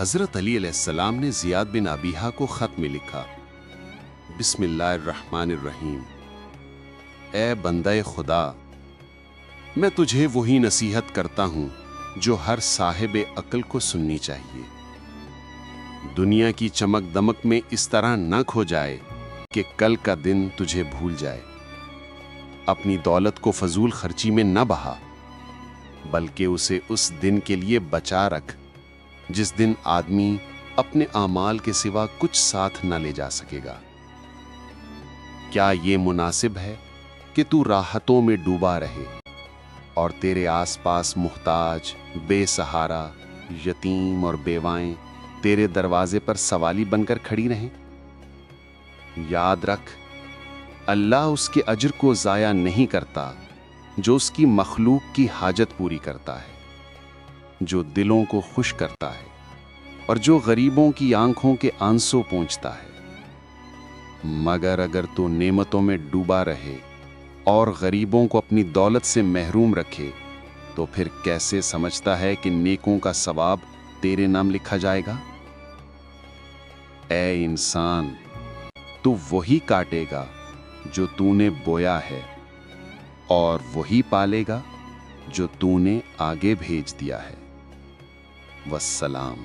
حضرت علی علیہ السلام نے زیاد بن ابیہا کو خط میں لکھا، بسم اللہ الرحمن الرحیم، اے بندہ خدا، میں تجھے وہی نصیحت کرتا ہوں جو ہر صاحب عقل کو سننی چاہیے۔ دنیا کی چمک دمک میں اس طرح نہ کھو جائے کہ کل کا دن تجھے بھول جائے۔ اپنی دولت کو فضول خرچی میں نہ بہا، بلکہ اسے اس دن کے لیے بچا رکھ جس دن آدمی اپنے اعمال کے سوا کچھ ساتھ نہ لے جا سکے گا۔ کیا یہ مناسب ہے کہ تو راحتوں میں ڈوبا رہے اور تیرے آس پاس محتاج، بے سہارا، یتیم اور بیوائیں تیرے دروازے پر سوالی بن کر کھڑی رہیں؟ یاد رکھ، اللہ اس کے اجر کو ضائع نہیں کرتا جو اس کی مخلوق کی حاجت پوری کرتا ہے، جو دلوں کو خوش کرتا ہے اور جو غریبوں کی آنکھوں کے آنسو پونچھتا ہے۔ مگر اگر تو نعمتوں میں ڈوبا رہے اور غریبوں کو اپنی دولت سے محروم رکھے تو پھر کیسے سمجھتا ہے کہ نیکوں کا ثواب تیرے نام لکھا جائے گا؟ اے انسان، تو وہی کاٹے گا جو تو نے بویا ہے، اور وہی پالے گا جو تو نے آگے بھیج دیا ہے۔ والسلام۔